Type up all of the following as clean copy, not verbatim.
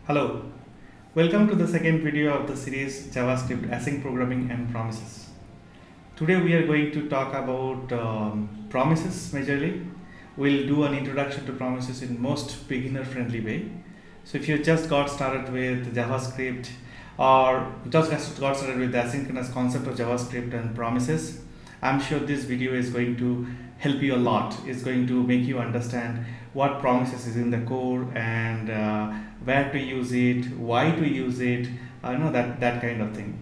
Hello, welcome to the second video of the series JavaScript Async Programming and Promises. Today we are going to talk about promises majorly. We'll do an introduction to promises in most beginner friendly way. So if you just got started with JavaScript or just got started with the asynchronous concept of JavaScript and promises, I'm sure this video is going to help you a lot. It's going to make you understand what promises is in the core and where to use it, why to use it, that kind of thing.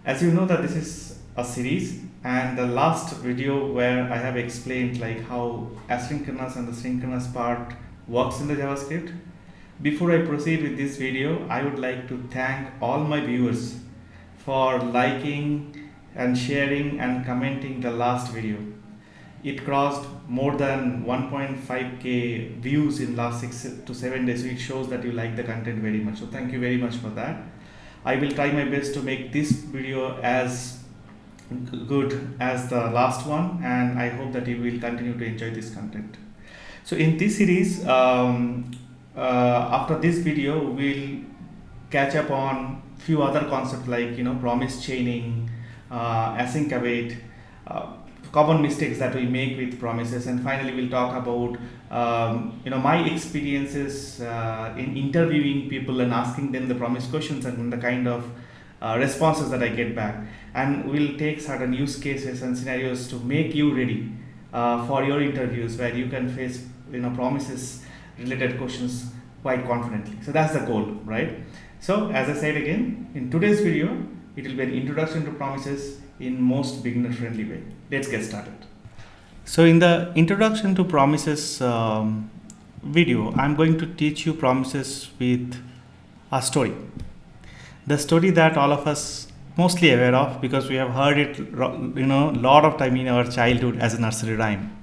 As you know that this is a series, and the last video where I have explained like how asynchronous and the synchronous part works in the JavaScript. Before I proceed with this video, I would like to thank all my viewers for liking and sharing and commenting the last video. It crossed more than 1.5k views in last 6 to 7 days, so it shows that you like the content very much. So thank you very much for that. I will try my best to make this video as good as the last one, and I hope that you will continue to enjoy this content. So in this series, after this video, we'll catch up on few other concepts like promise chaining, async await, common mistakes that we make with promises, and finally we'll talk about my experiences in interviewing people and asking them the promise questions and the kind of responses that I get back, and we'll take certain use cases and scenarios to make you ready for your interviews where you can face promises related questions quite confidently. So that's the goal, right? So as I said again, in today's video it will be an introduction to promises in most beginner friendly way. Let's get started. So in the introduction to promises video, I'm going to teach you promises with a story. The story that all of us mostly aware of because we have heard it lot of time in our childhood as a nursery rhyme.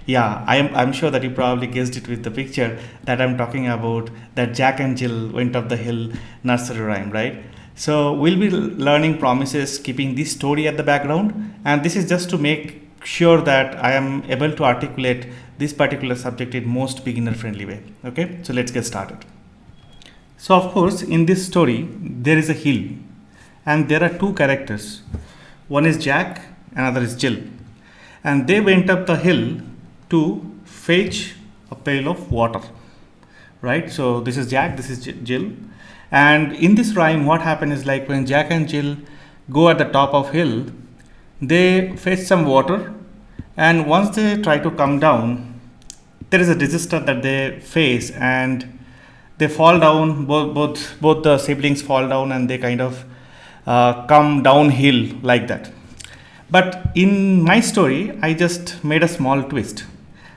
Yeah, I'm sure that you probably guessed it with the picture that I'm talking about, that Jack and Jill went up the hill nursery rhyme, right? So we'll be learning promises keeping this story at the background, and this is just to make sure that I am able to articulate this particular subject in most beginner friendly way. Okay, so let's get started. So of course in this story there is a hill and there are two characters. One is Jack, another is Jill, and they went up the hill to fetch a pail of water, right? So this is Jack, this is Jill. And in this rhyme, what happened is like when Jack and Jill go at the top of hill, they fetch some water, and once they try to come down, there is a disaster that they face, and they fall down. Both the siblings fall down, and they kind of come downhill like that. But in my story, I just made a small twist.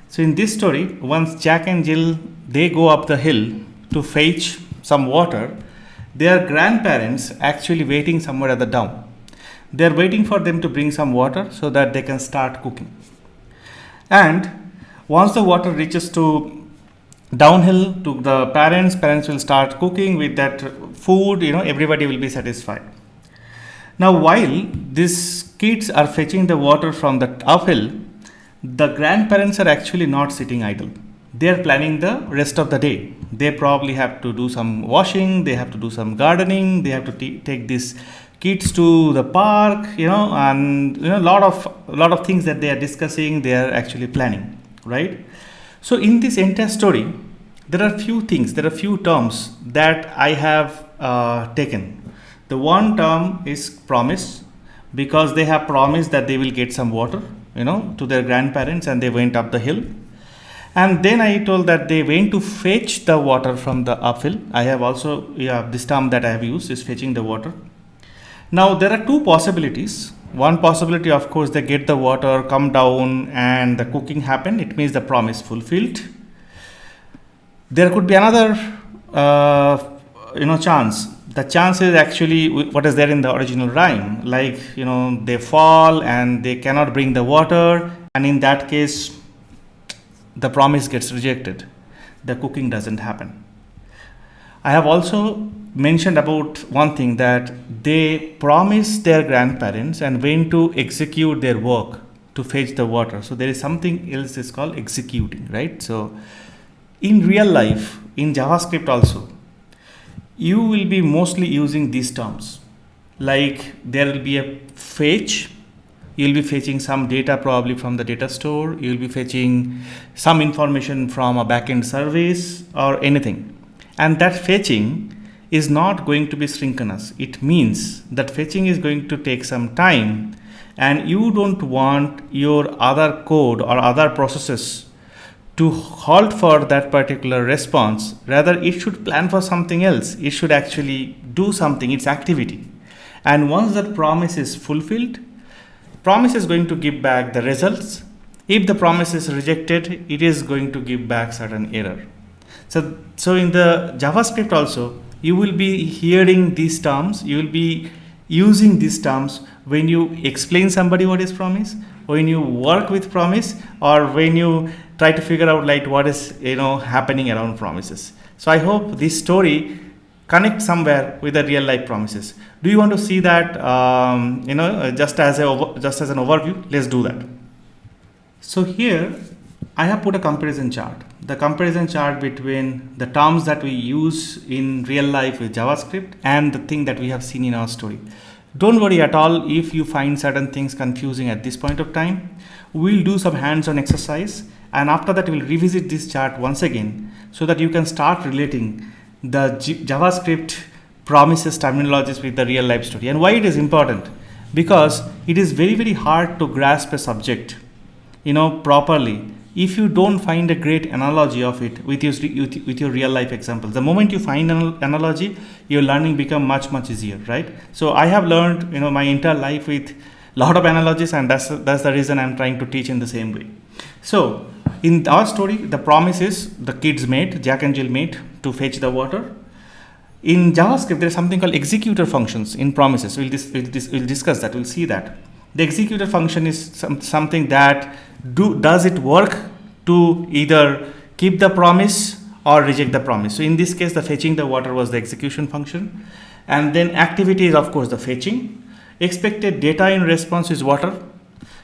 So in this story, once Jack and Jill they go up the hill to fetch some water, their grandparents actually waiting somewhere at the down. They are waiting for them to bring some water so that they can start cooking. And once the water reaches to downhill to the parents will start cooking with that food, everybody will be satisfied. Now while these kids are fetching the water from the uphill, the grandparents are actually not sitting idle. They are planning the rest of the day. They probably have to do some washing, they have to do some gardening, they have to take these kids to the park, and a lot of things that they are discussing, they are actually planning, right? So in this entire story, there are few terms that I have taken. The one term is promise, because they have promised that they will get some water, to their grandparents, and they went up the hill. And then I told that they went to fetch the water from the uphill. I have also, this term that I have used is fetching the water. Now there are two possibilities. One possibility, of course, they get the water, come down, and the cooking happened. It means the promise fulfilled. There could be another, chance. The chance is actually what is there in the original rhyme. Like, they fall and they cannot bring the water, and in that case, the promise gets rejected. The cooking doesn't happen. I have also mentioned about one thing, that they promised their grandparents and went to execute their work to fetch the water. So there is something else is called executing, right? So in real life, in JavaScript also, you will be mostly using these terms. Like there will be a fetch, you'll be fetching some data probably from the data store, you'll be fetching some information from a backend service or anything. And that fetching is not going to be synchronous. It means that fetching is going to take some time, and you don't want your other code or other processes to halt for that particular response. Rather, it should plan for something else. It should actually do something, its activity. And once that promise is fulfilled, promise is going to give back the results. If the promise is rejected, it is going to give back certain error. So in the JavaScript also, you will be hearing these terms, you will be using these terms when you explain somebody what is promise, when you work with promise, or when you try to figure out like what is happening around promises. So I hope this story connects somewhere with the real life promises. Do you want to see that just as an overview? Let's do that. So here I have put a comparison chart. The comparison chart between the terms that we use in real life with JavaScript and the thing that we have seen in our story. Don't worry at all if you find certain things confusing at this point of time. We'll do some hands-on exercise, and after that we'll revisit this chart once again so that you can start relating the JavaScript promises terminologies with the real life story. And why it is important? Because it is very, very hard to grasp a subject properly if you don't find a great analogy of it with your real life examples. The moment you find an analogy, your learning become much easier, right? So I have learned my entire life with a lot of analogies, and that's the reason I'm trying to teach in the same way. So in our story, the promise is the kids made, Jack and Jill made to fetch the water. In JavaScript, there is something called executor functions in promises. We'll discuss that. We'll see that. The executor function is something that does it work to either keep the promise or reject the promise. So in this case, the fetching the water was the execution function. And then activity is of course the fetching. Expected data in response is water.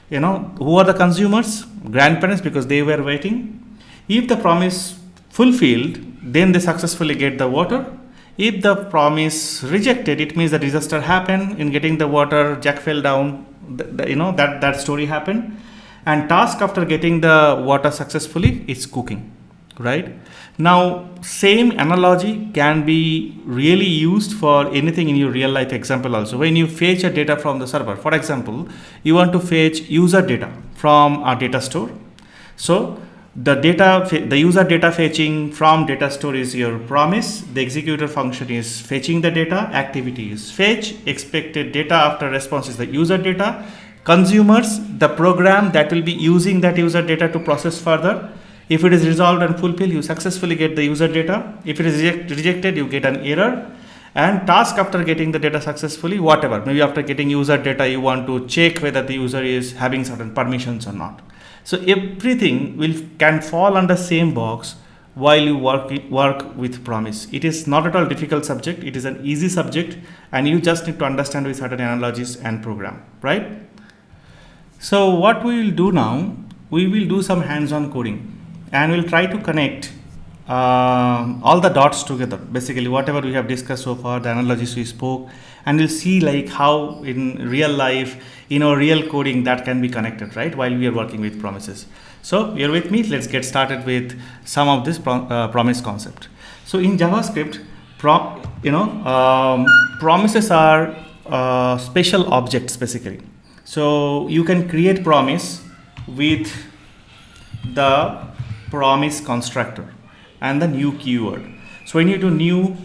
Who are the consumers? Grandparents, because they were waiting. If the promise fulfilled, then they successfully get the water. If the promise rejected, it means the disaster happened in getting the water, Jack fell down, that story happened. And task after getting the water successfully is cooking, right? Now, same analogy can be really used for anything in your real life example also. When you fetch a data from the server, for example, you want to fetch user data from a data store. So the user data fetching from data store is your promise. The executor function is fetching the data. Activity is fetch. Expected data after response is the user data. Consumers, the program that will be using that user data to process further. If it is resolved and fulfilled, you successfully get the user data. If it is rejected, you get an error. And task after getting the data successfully, whatever. Maybe after getting user data, you want to check whether the user is having certain permissions or not. So everything can fall under same box while you work with promise. It is not at all difficult subject. It is an easy subject, and you just need to understand with certain analogies and program, right? So what we will do now, we will do some hands-on coding, and we'll try to connect all the dots together. Basically, whatever we have discussed so far, the analogies we spoke, and we'll see like how in real life, real coding that can be connected, right? While we are working with promises. So you're with me. Let's get started with some of this promise concept. So in JavaScript, promises are special objects basically. So you can create promise with the promise constructor and the new keyword. So when you do new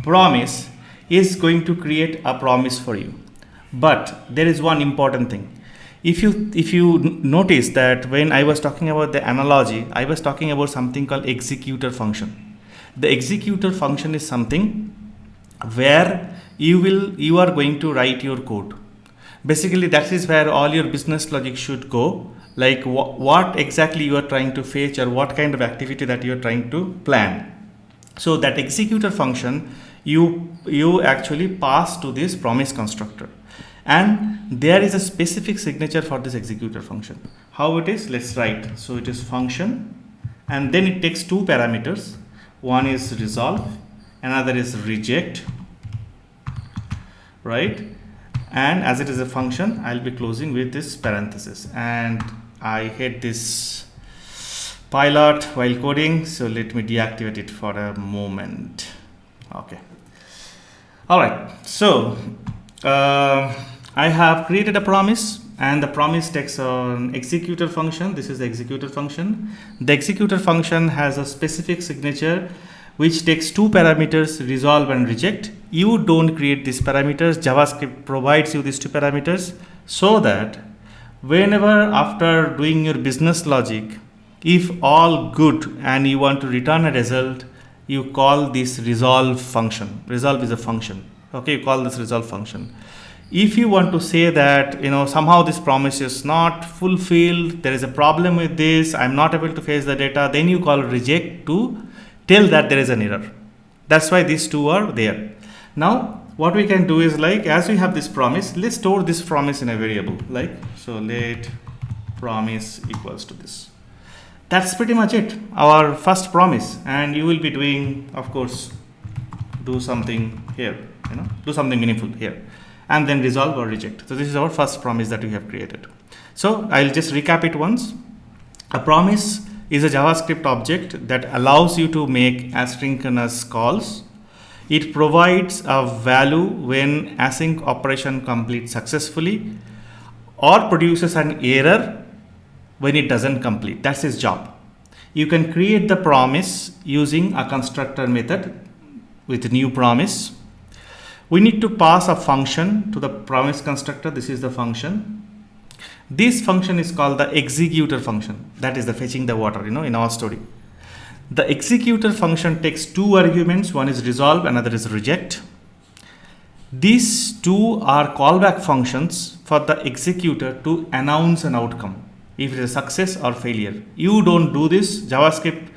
promise, is going to create a promise for you. But there is one important thing. If you notice that when I was talking about the analogy, I was talking about something called executor function. The executor function is something where you are going to write your code. Basically, that is where all your business logic should go. Like what exactly you are trying to fetch, or what kind of activity that you are trying to plan. So that executor function, you actually pass to this promise constructor, and there is a specific signature for this executor function. How it is? Let's write. So it is function, and then it takes two parameters. One is resolve, another is reject, right? And as it is a function, I'll be closing with this parenthesis, and I hate this pilot while coding, so let me deactivate it for a moment. Okay, all right, so I have created a promise, and the promise takes an executor function. This is the executor function. The executor function has a specific signature which takes two parameters, resolve and reject. You don't create these parameters. JavaScript provides you these two parameters, so that whenever after doing your business logic, if all good and you want to return a result, you call this resolve function. Resolve is a function. Okay, you call this resolve function. If you want to say that, somehow this promise is not fulfilled, there is a problem with this, I'm not able to fetch the data, then you call reject to tell that there is an error. That's why these two are there. Now what we can do is, like, as we have this promise, let's store this promise in a variable, like, so let promise equals to this. That's pretty much it, our first promise. And you will be doing, of course, do something here, do something meaningful here, and then resolve or reject. So this is our first promise that we have created. So I'll just recap it once. A promise is a JavaScript object that allows you to make asynchronous calls. It provides a value when async operation completes successfully, or produces an error when it doesn't complete. That's its job. You can create the promise using a constructor method with new promise. We need to pass a function to the promise constructor. This is the function. This function is called the executor function. That is the fetching the water, in our story. The executor function takes two arguments. One is resolve, another is reject. These two are callback functions for the executor to announce an outcome, if it is a success or failure. You don't do this. JavaScript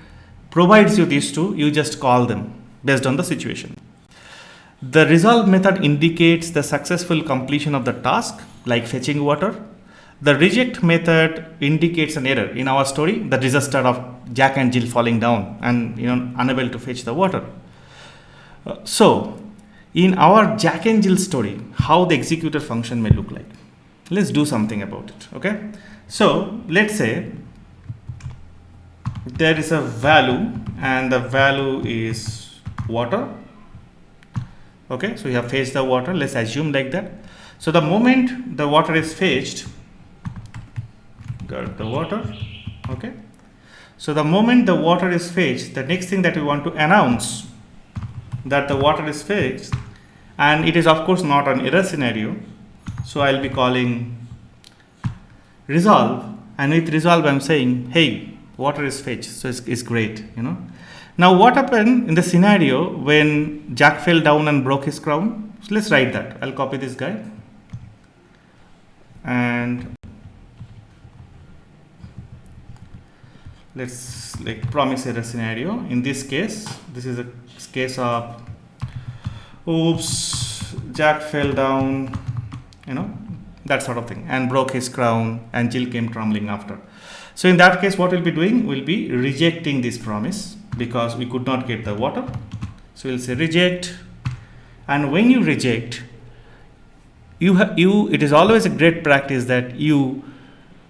provides you these two. You just call them based on the situation. The resolve method indicates the successful completion of the task, like fetching water. The reject method indicates an error. In our story, the disaster of Jack and Jill falling down and unable to fetch the water. So in our Jack and Jill story, how the executor function may look like. Let's do something about it. Okay. So let's say there is a value, and the value is water. Okay, so you have fetched the water. Let's assume like that. So the moment the water is fetched, got the water. Okay, so the moment the water is fetched, the next thing that we want to announce that the water is fetched, and it is of course not an error scenario. So I'll be calling resolve, and with resolve I'm saying, hey, water is fetched, so it's great. Now what happened in the scenario when Jack fell down and broke his crown? So let's write that. I'll copy this guy, and let's promise error scenario. In this case, this is a case of oops, Jack fell down, that sort of thing, and broke his crown, and Jill came tumbling after. So in that case, what we'll be doing, we'll be rejecting this promise because we could not get the water. So we'll say reject, and when you reject, it is always a great practice that you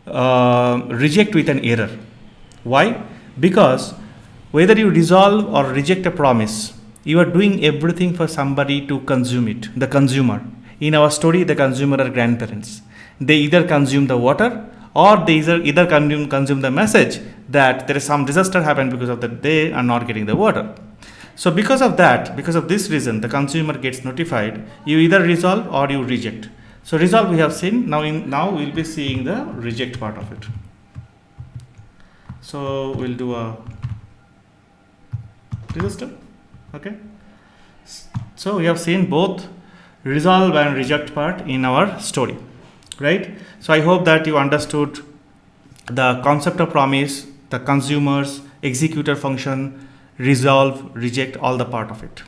reject with an error. Why? Because whether you resolve or reject a promise, you are doing everything for somebody to consume it, the consumer. In our story, the consumer are grandparents. They either consume the water, or they either consume the message that there is some disaster happened because of that they are not getting the water. So because of that, because of this reason, the consumer gets notified. You either resolve or you reject. So resolve we have seen. Now we'll be seeing the reject part of it. So we'll do a disaster. Okay. So we have seen both resolve and reject part in our story, right? So I hope that you understood the concept of promise, the consumers, executor function, resolve, reject, all the part of it.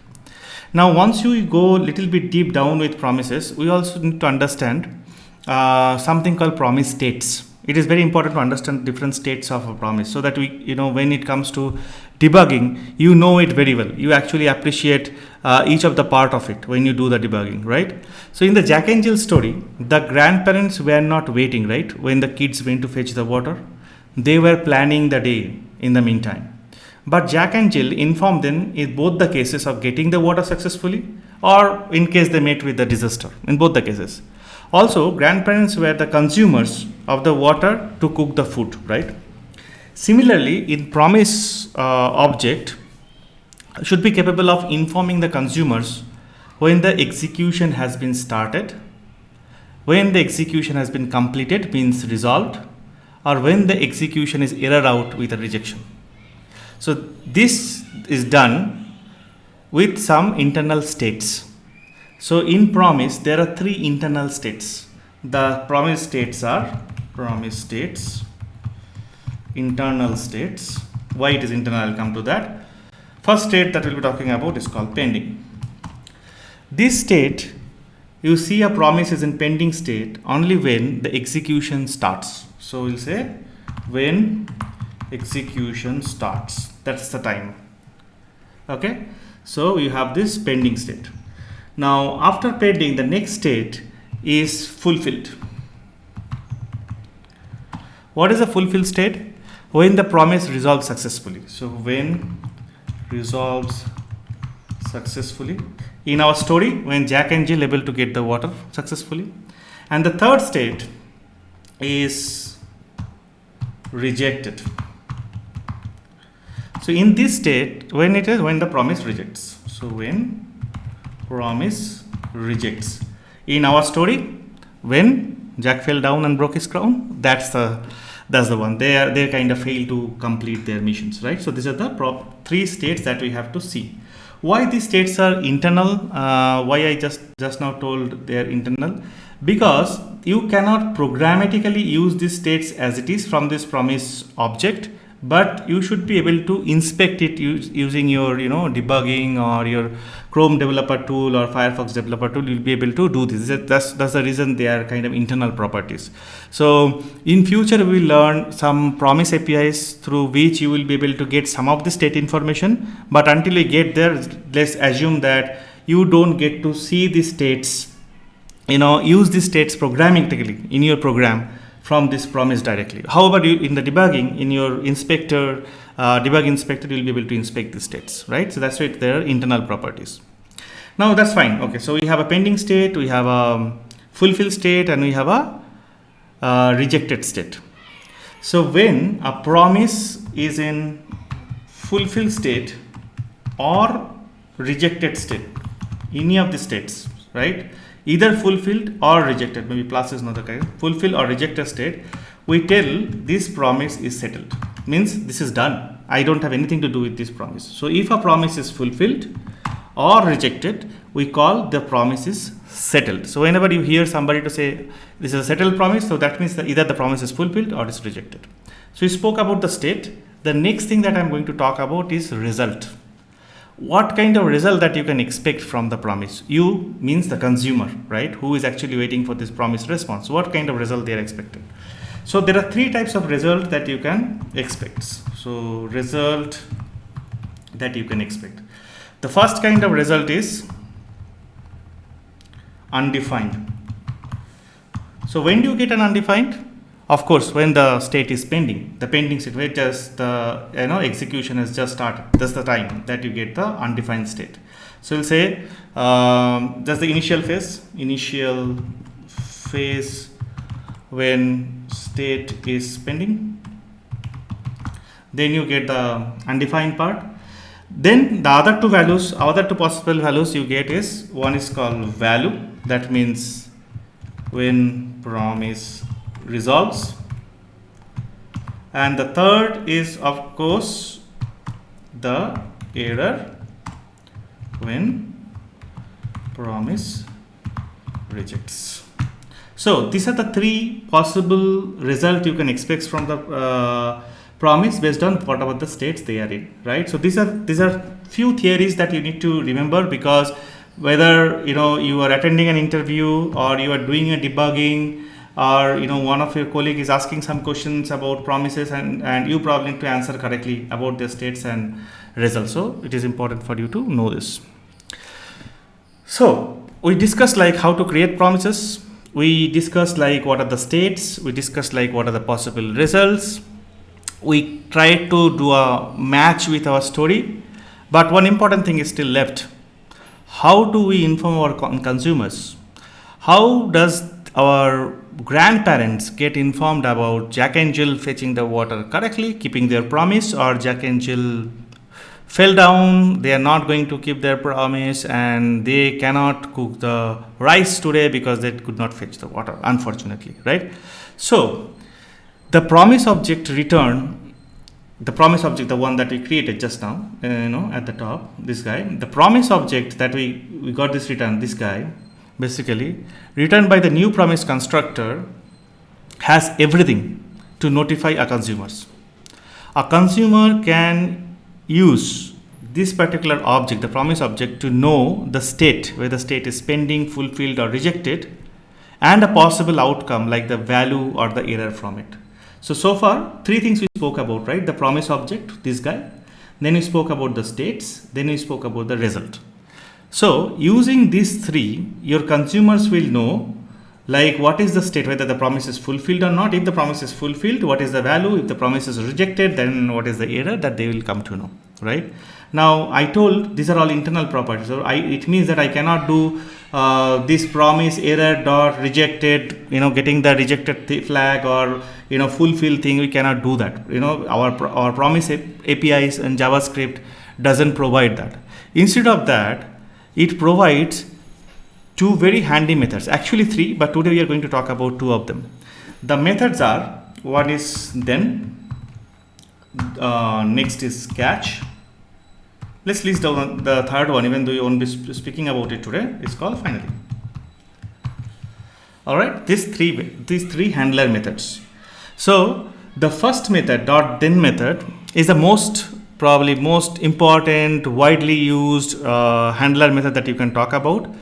Now once you go a little bit deep down with promises, we also need to understand something called promise states. It is very important to understand different states of a promise, so that we, when it comes to debugging, you know it very well. You actually appreciate each of the part of it when you do the debugging, right? So in the Jack and Jill story, the grandparents were not waiting, right, when the kids went to fetch the water. They were planning the day in the meantime. But Jack and Jill informed them in both the cases of getting the water successfully, or in case they met with the disaster, in both the cases. Also, grandparents were the consumers of the water to cook the food, right? Similarly, in promise object should be capable of informing the consumers when the execution has been started, when the execution has been completed, means resolved, or when the execution is error out with a rejection. So this is done with some internal states. So in promise, there are 3 internal states. The promise states are internal states. Why it is internal, I'll come to that. First state that we'll be talking about is called pending. This state, you see a promise is in pending state only when the execution starts. So we'll say when execution starts, that's the time. Okay, so you have this pending state. Now after pending, the next state is fulfilled. What is a fulfilled state? When the promise resolves successfully. So when resolves successfully. In our story, when Jack and Jill able to get the water successfully. And the third state is rejected. So in this state, when the promise rejects. So when promise rejects. In our story, when Jack fell down and broke his crown, that's the one. They kind of fail to complete their missions, right? So these are the 3 states that we have to see. Why these states are internal? Why I just now told they are internal? Because you cannot programmatically use these states as it is from this promise object, but you should be able to inspect it using your debugging or your Chrome developer tool or Firefox developer tool. You'll be able to do this. That's the reason they are kind of internal properties. So in future we will learn some promise APIs through which you will be able to get some of the state information, but until you get there, let's assume that you don't get to see the states, use the states programmatically in your program from this promise directly. However, in the debugging, in your inspector, debug inspector, you'll be able to inspect the states, right? So that's why there are internal properties. Now that's fine. Okay, so we have a pending state, we have a fulfilled state, and we have a rejected state. So when a promise is in fulfilled state or rejected state, any of the states, right? Either fulfilled or rejected, maybe plus is not the kind, fulfilled or rejected state, we tell this promise is settled. Means this is done. I don't have anything to do with this promise. So if a promise is fulfilled or rejected, we call the promise is settled. So whenever you hear somebody to say this is a settled promise, so that means that either the promise is fulfilled or is rejected. So we spoke about the state. The next thing that I'm going to talk about is result. What kind of result that you can expect from the promise? You means the consumer, right? Who is actually waiting for this promise response. What kind of result they are expecting? So there are 3 types of result that you can expect. So result that you can expect. The first kind of result is undefined. So when do you get an undefined? Of course, when the state is pending, the pending state, where just the execution has just started. That's the time that you get the undefined state. So we'll say that's the initial phase when state is pending. Then you get the undefined part. Then the other two possible values you get is, one is called value. That means when promise resolves, and the third is of course the error when promise rejects. So these are the 3 possible results you can expect from the promise based on whatever the states they are in, right? So these are few theories that you need to remember, because whether you are attending an interview or you are doing a debugging, or one of your colleague is asking some questions about promises, and you probably need to answer correctly about the states and result. So it is important for you to know this. So we discussed like how to create promises. We discussed like what are the states. We discussed like what are the possible results. We tried to do a match with our story, but one important thing is still left. How do we inform our consumers? How does our grandparents get informed about Jack and Jill fetching the water correctly, keeping their promise, or Jack and Jill fell down, they are not going to keep their promise, and they cannot cook the rice today because they could not fetch the water, unfortunately, right? So the promise object return, the promise object, the one that we created just now, at the top, this guy, the promise object that we got this return, this guy, basically returned by the new promise constructor, has everything to notify our consumers. A consumer can use this particular object, the promise object, to know the state, whether the state is pending, fulfilled, or rejected, and a possible outcome like the value or the error from it. So far, three things we spoke about, right? The promise object, this guy, then we spoke about the states, then we spoke about the result. So using these three, your consumers will know like what is the state, whether the promise is fulfilled or not. If the promise is fulfilled, what is the value? If the promise is rejected, then what is the error that they will come to know, right? Now I told these are all internal properties, so it means that I cannot do this promise error dot rejected, getting the rejected flag, or fulfill thing. We cannot do that. Our promise APIs and JavaScript doesn't provide that. Instead of that, it provides two very handy methods, actually three, but today we are going to talk about two of them. The methods are, one is then, next is catch. Let's list down the third one, even though you won't be speaking about it today. It's called finally. All right, these three handler methods. So the first method, .then method, is the probably most important, widely used handler method that you can talk about.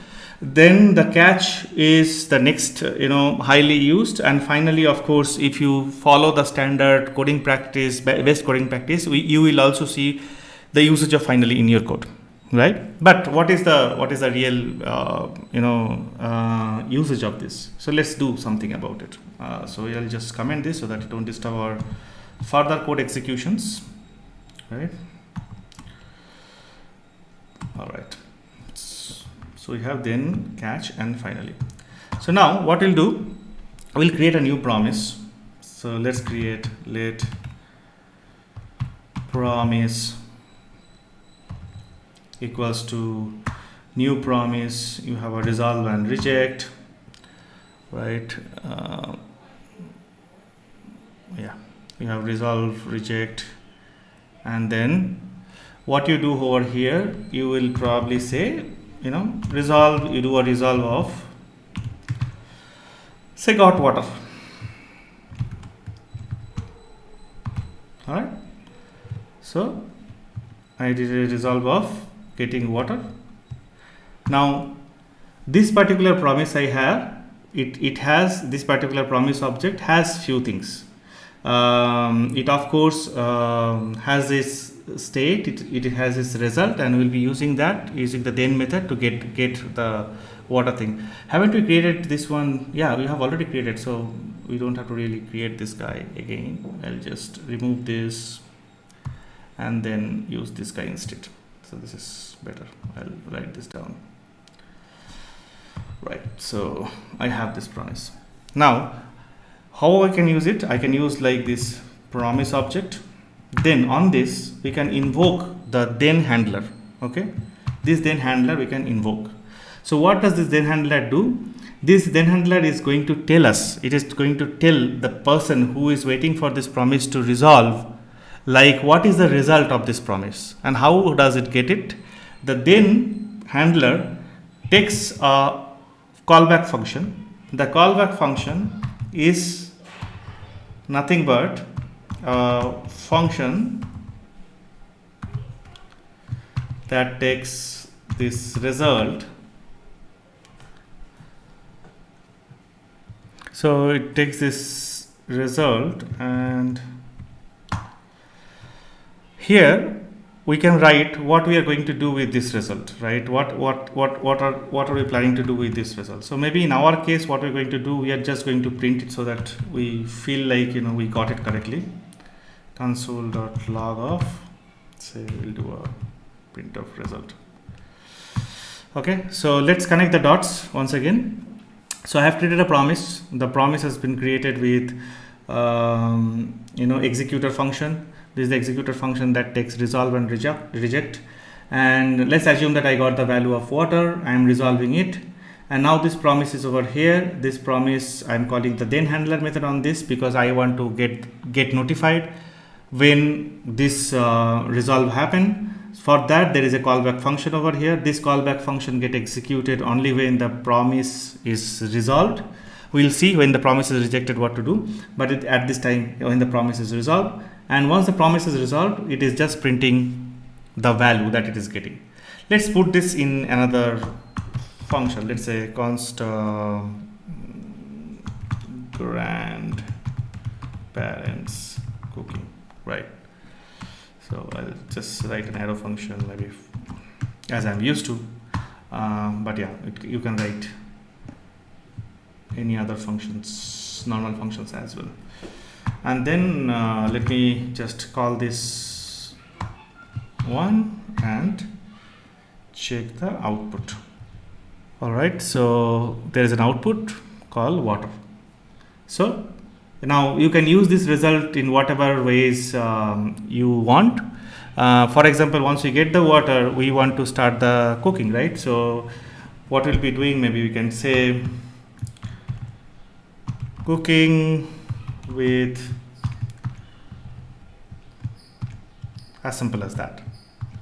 Then the catch is the next, highly used. And finally, of course, if you follow the standard coding practice, best coding practice, you will also see the usage of finally in your code, right? But what is the real, usage of this? So let's do something about it. So I'll just comment this so that it don't disturb our further code executions, right? All right. So we have then catch and finally. So now what we'll do, we'll create a new promise. So let's create let promise equals to new promise. You have a resolve and reject, right? You have resolve, reject, and then what you do over here, you will probably say, resolve, you do a resolve of, say, got water. All right. So I did a resolve of getting water. Now this particular promise I have, it has, this particular promise object has few things. It of course has this state, it has this result, and we'll be using the then method to get the water thing. Haven't we created this one? Yeah, we have already created, so we don't have to really create this guy again. I'll just remove this and then use this guy instead. So this is better. I'll write this down. Right, so I have this promise. Now how I can use it? I can use like this promise object. Then on this we can invoke the then handler. Okay, this then handler we can invoke. So what does this then handler do? This then handler is going to tell us, it is going to tell the person who is waiting for this promise to resolve, like what is the result of this promise and how does it get it. The then handler takes a callback function. The callback function is nothing but a function that takes this result. So it takes this result, and here we can write what we are going to do with this result, right? What are we planning to do with this result? So maybe in our case, what we're going to do, we are just going to print it so that we feel like, you know, we got it correctly. Console.log of, say we'll do a print of result. Okay, so let's connect the dots once again. So I have created a promise. The promise has been created with executor function. This is the executor function that takes resolve and reject. And let's assume that I got the value of water. I am resolving it. And now this promise is over here. This promise, I'm calling the then handler method on this because I want to get notified when this resolve happen. For that, there is a callback function over here. This callback function get executed only when the promise is resolved. We'll see when the promise is rejected what to do, but at this time when the promise is resolved, and once the promise is resolved, it is just printing the value that it is getting. Let's put this in another function. Let's say const grandparents cooking, right? So I'll just write an arrow function, maybe as I'm used to, but yeah, you can write any other functions, normal functions as well. And then let me just call this one and check the output. All right, so there is an output called water. So now you can use this result in whatever ways you want. For example, once we get the water, we want to start the cooking, right? So what we'll be doing, maybe we can say cooking with, as simple as that.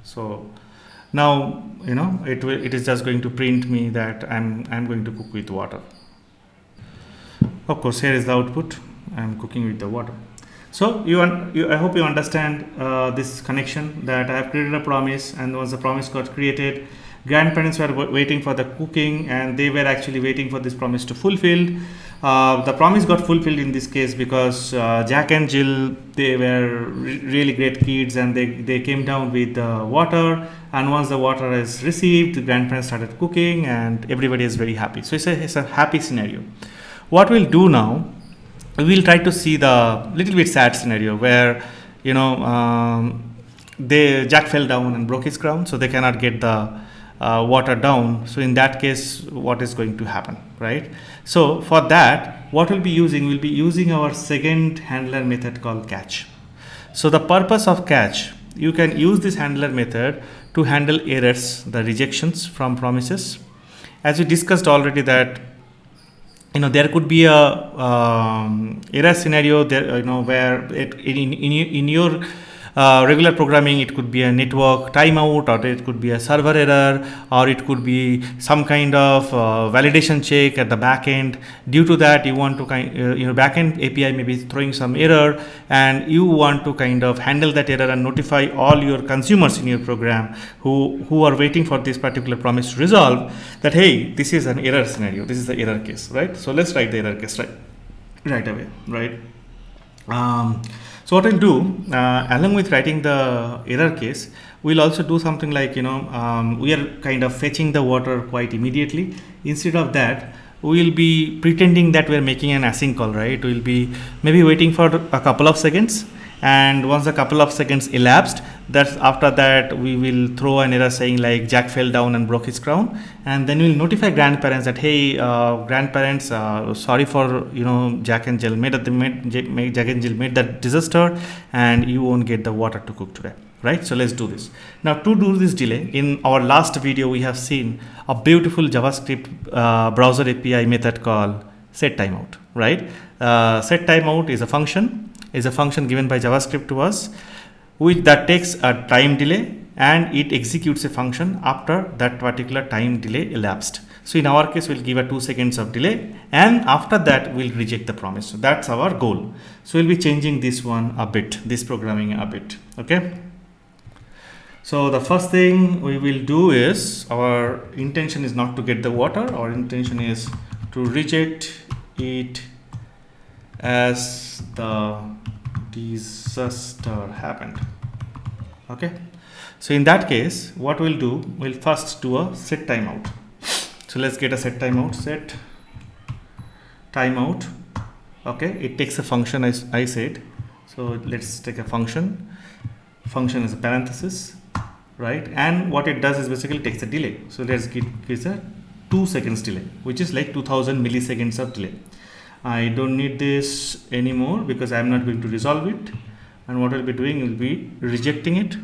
So now, you know, it is just going to print me that I'm going to cook with water. Of course, here is the output. I'm cooking with the water. So I hope you understand this connection, that I have created a promise, and once the promise got created, grandparents were waiting for the cooking, and they were actually waiting for this promise to fulfill. The promise got fulfilled in this case because Jack and Jill, they were really great kids, and they came down with the water, and once the water is received, the grandparents started cooking and everybody is very happy. So it's a happy scenario. What we'll do now, we'll try to see the little bit sad scenario where, you know, Jack fell down and broke his crown, so they cannot get the water down. So in that case, what is going to happen, right? So for that, what we'll be using our second handler method called catch. So the purpose of catch, you can use this handler method to handle errors, the rejections from promises. As we discussed already, that you know, there could be a error scenario there, you know, where in your regular programming, it could be a network timeout, or it could be a server error, or it could be some kind of validation check at the back end. Due to that, you want to your backend API may be throwing some error, and you want to kind of handle that error and notify all your consumers in your program who are waiting for this particular promise to resolve, that hey, this is an error scenario, this is the error case, right? So let's write the error case right away, right? So what I'll do, along with writing the error case, we'll also do something like, you know, we are kind of fetching the water quite immediately. Instead of that, we'll be pretending that we're making an async call, right? We'll be maybe waiting for a couple of seconds, and once a couple of seconds elapsed, after that we will throw an error saying like Jack fell down and broke his crown, and then we'll notify grandparents that hey, grandparents, sorry for, you know, Jack and Jill made that disaster, and you won't get the water to cook today, right? So let's do this. Now to do this delay, in our last video we have seen a beautiful JavaScript browser API method called setTimeout, right? setTimeout is a function given by JavaScript to us, which that takes a time delay and it executes a function after that particular time delay elapsed. So in our case, we'll give a 2 seconds of delay, and after that we'll reject the promise. So that's our goal. So we'll be changing this one a bit, this programming a bit. Okay. So the first thing we will do is, our intention is not to get the water. Our intention is to reject it as the disaster happened. Okay. So in that case, what we'll do, we'll first do a set timeout. So let's get a set timeout. Set timeout. Okay, it takes a function as I said. So let's take a function. Function is a parenthesis, right? And what it does is basically takes a delay. So let's give a 2 seconds delay, which is like 2000 milliseconds of delay. I don't need this anymore because I'm not going to resolve it. And what I'll be doing will be rejecting it.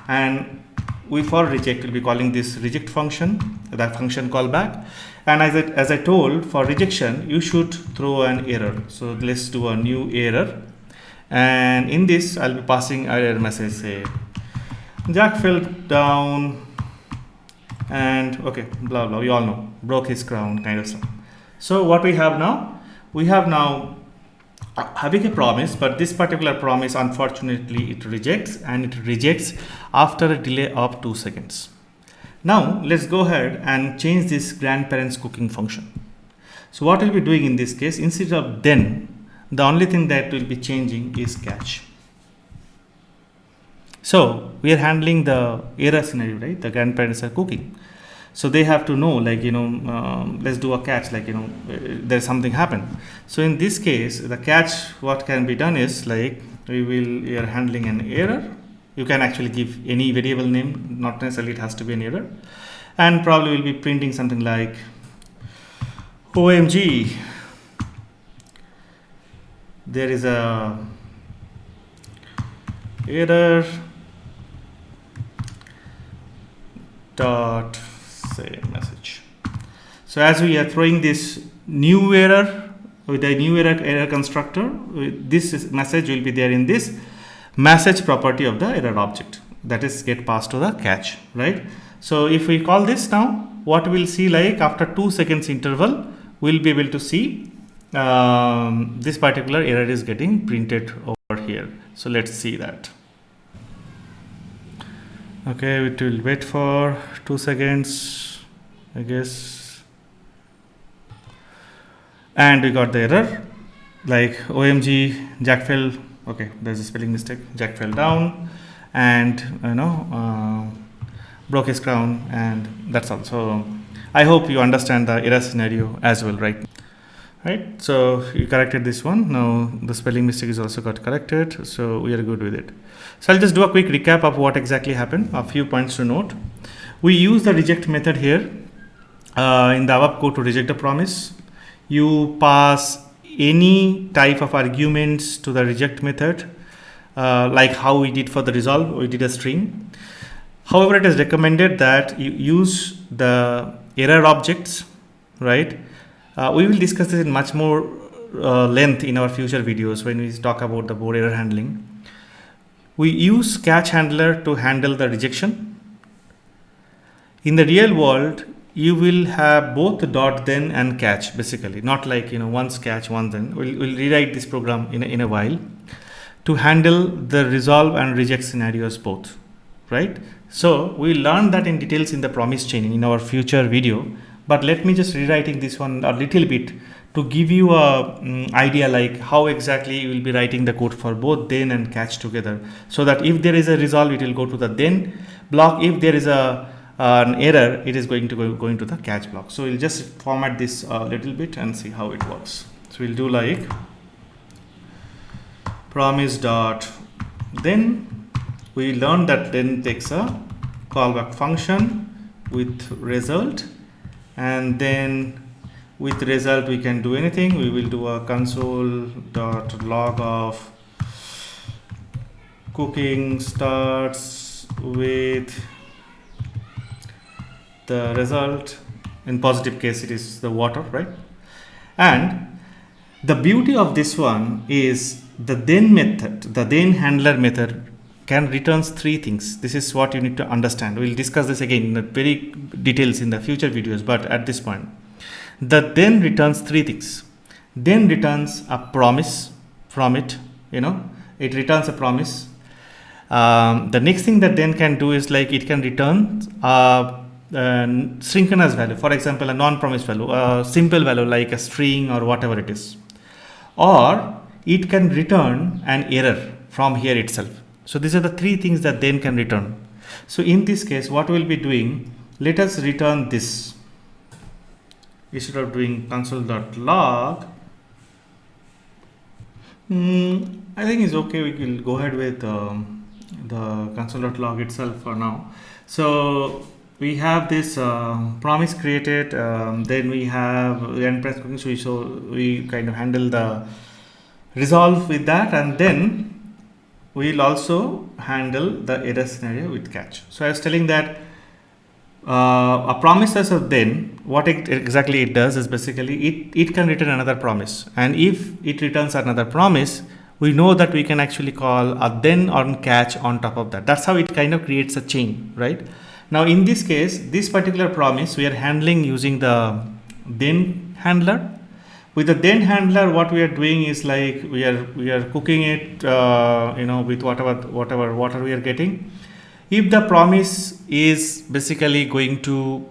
And for reject, we'll be calling this reject function, that function callback. And as I told, for rejection, you should throw an error. So let's do a new error. And in this, I'll be passing an error message, say, Jack fell down and okay, blah, blah, you all know, broke his crown kind of stuff. So what we have now, having a promise, but this particular promise, unfortunately, it rejects, and it rejects after a delay of 2 seconds. Now let's go ahead and change this grandparents cooking function. So what we'll be doing in this case, instead of then, the only thing that will be changing is catch. So we are handling the error scenario, right? The grandparents are cooking. So they have to know, like, let's do a catch, like, there's something happened. So in this case, the catch, what can be done is like, we are handling an error. You can actually give any variable name, not necessarily it has to be an error. And probably we'll be printing something like, OMG, there is a error dot say message. So as we are throwing this new error with a new error constructor, this message will be there in this message property of the error object, that is get passed to the catch, right? So if we call this now, what we'll see, like after 2 seconds interval, we'll be able to see this particular error is getting printed over here. So let's see that. Okay, it will wait for 2 seconds, I guess. And we got the error, like OMG, Jack fell. Okay, there's a spelling mistake. Jack fell down and broke his crown, and that's all. So I hope you understand the error scenario as well, right? Right, so you corrected this one. Now the spelling mistake is also got corrected, so we are good with it. So I'll just do a quick recap of what exactly happened. A few points to note. We use the reject method here in the above code to reject a promise. You pass any type of arguments to the reject method, like how we did for the resolve. We did a string. However, it is recommended that you use the error objects, right? We will discuss this in much more length in our future videos when we talk about the board error handling. We use catch handler to handle the rejection. In the real world, you will have both dot then and catch, basically, not like once catch, once then. We'll rewrite this program in a while to handle the resolve and reject scenarios both, right? So we learned that in details in the promise chaining in our future video. But let me just rewriting this one a little bit to give you a idea like how exactly you will be writing the code for both then and catch together, so that if there is a resolve, it will go to the then block. If there is an error, it is going to go into the catch block. So we'll just format this a little bit and see how it works. So we'll do like promise dot then. We learned that then takes a callback function with result. And then with result we can do anything. We will do a console.log of cooking starts with the result. In positive case it is the water, right? And the beauty of this one is the then method, the then handler method can returns 3 things. This is what you need to understand. We'll discuss this again in very details in the future videos, but at this point, the then returns 3 things. Then returns a promise from it, it returns a promise. The next thing that then can do is like it can return a synchronous value, for example, a non-promise value, a simple value like a string or whatever it is, or it can return an error from here itself. So these are the 3 things that then can return. So in this case, what we'll be doing, let us return this. Instead of doing console.log, I think it's okay. We will go ahead with the console.log itself for now. So we have this promise created, then we have endpress cooking, so we kind of handle the resolve with that, and then we'll also handle the error scenario with catch. So I was telling that a promises of then, what exactly it does is basically it can return another promise, and if it returns another promise, we know that we can actually call a then or catch on top of that. That's how it kind of creates a chain, right? Now in this case, this particular promise we are handling using the then handler. With the then handler, what we are doing is like we are cooking it, with whatever water we are getting. If the promise is basically going to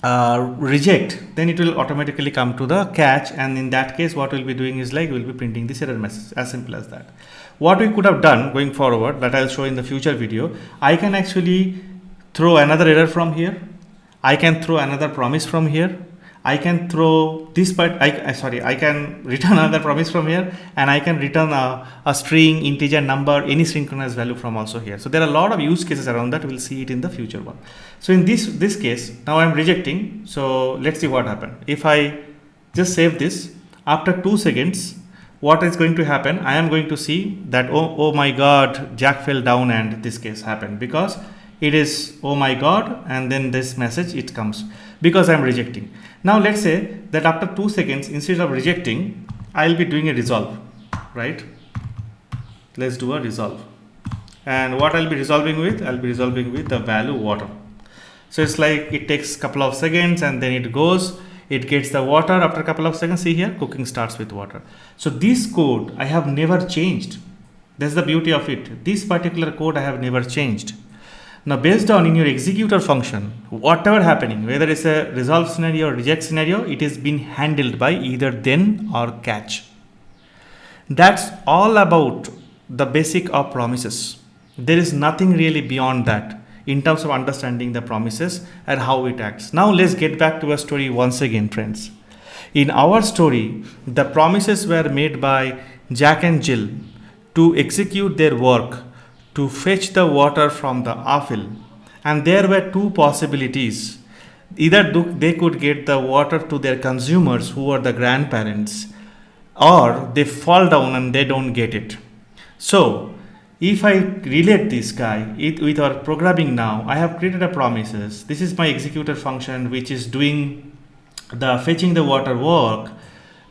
reject, then it will automatically come to the catch, and in that case what we'll be doing is like we'll be printing this error message, as simple as that. What we could have done going forward, that I'll show in the future video, I can actually throw another error from here, I can throw another promise from here, I can throw this part, I can return another promise from here, and I can return a string, integer, number, any synchronous value from also here. So there are a lot of use cases around that. We'll see it in the future one. So in this case, now I'm rejecting. So let's see what happened. If I just save this, after 2 seconds, what is going to happen? I am going to see that, oh my God, Jack fell down, and this case happened because it is, oh my God, and then this message, it comes because I'm rejecting. Now let's say that after 2 seconds, instead of rejecting, I'll be doing a resolve, right? Let's do a resolve. And what I'll be resolving with? I'll be resolving with the value water. So it's like it takes a couple of seconds, and then it goes, it gets the water. After a couple of seconds, see here, cooking starts with water. So this code I have never changed. That's the beauty of it. This particular code I have never changed. Now based on in your executor function, whatever happening, whether it's a resolve scenario or reject scenario, it is being handled by either then or catch. That's all about the basic of promises. There is nothing really beyond that in terms of understanding the promises and how it acts. Now let's get back to our story once again, friends. In our story, the promises were made by Jack and Jill to execute their work to fetch the water from the apple, and there were two possibilities. Either they could get the water to their consumers, who are the grandparents, or they fall down and they don't get it. So if I relate this guy with our programming, now I have created a promises. This is my executor function, which is doing the fetching the water work.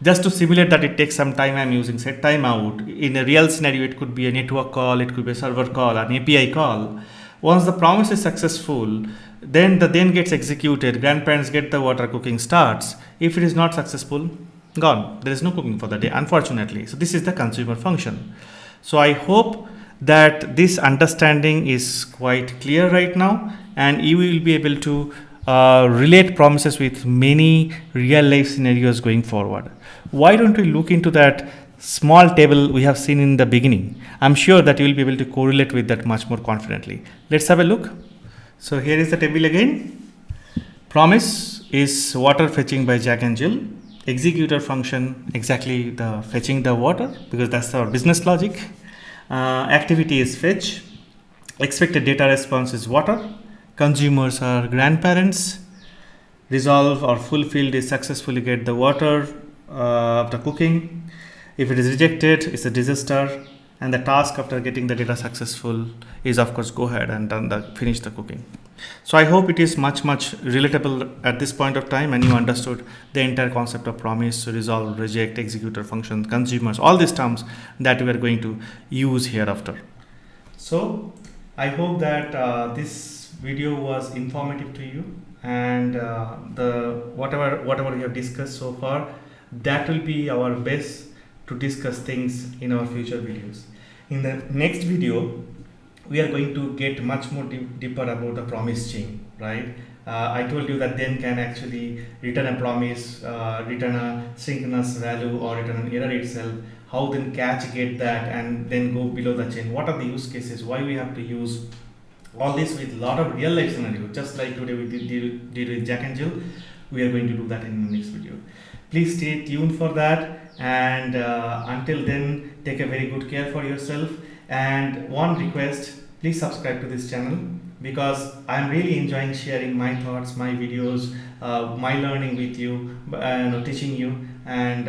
Just to simulate that it takes some time, I'm using set timeout. In a real scenario, it could be a network call, it could be a server call, an API call. Once the promise is successful, then the then gets executed, grandparents get the water, cooking starts. If it is not successful, gone. There is no cooking for the day, unfortunately. So this is the consumer function. So I hope that this understanding is quite clear right now, and you will be able to relate promises with many real life scenarios going forward. Why don't we look into that small table we have seen in the beginning? I'm sure that you will be able to correlate with that much more confidently. Let's have a look. So here is the table again. Promise is water fetching by Jack and Jill. Executor function, exactly the fetching the water, because that's our business logic. Activity is fetch. Expected data response is water. Consumers are grandparents. Resolve or fulfilled is successfully get the water after cooking. If it is rejected, it's a disaster. And the task after getting the data successful is, of course, go ahead and finish the cooking. So I hope it is much relatable at this point of time, and you understood the entire concept of promise, resolve, reject, executor function, consumers, all these terms that we are going to use hereafter. So I hope that this video was informative to you, and the whatever we have discussed so far, that will be our best to discuss things in our future videos. In the next video, we are going to get much more deeper about the promise chain, right? I told you that then can actually return a promise, return a synchronous value, or return an error itself. How then catch get that and then go below the chain? What are the use cases? Why we have to use All this with a lot of real life scenario, just like today we did with Jack and Jill. We are going to do that in the next video. Please stay tuned for that, and until then, take a very good care for yourself. And one request, please subscribe to this channel, because I'm really enjoying sharing my thoughts, my videos, my learning with you, teaching you. And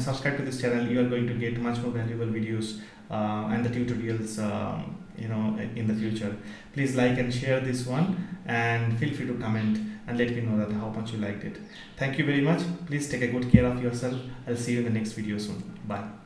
subscribe to this channel. You are going to get much more valuable videos and the tutorials in the future. Please like and share this one, and feel free to comment and let me know that how much you liked it. Thank you very much. Please take a good care of yourself. I'll see you in the next video soon. Bye.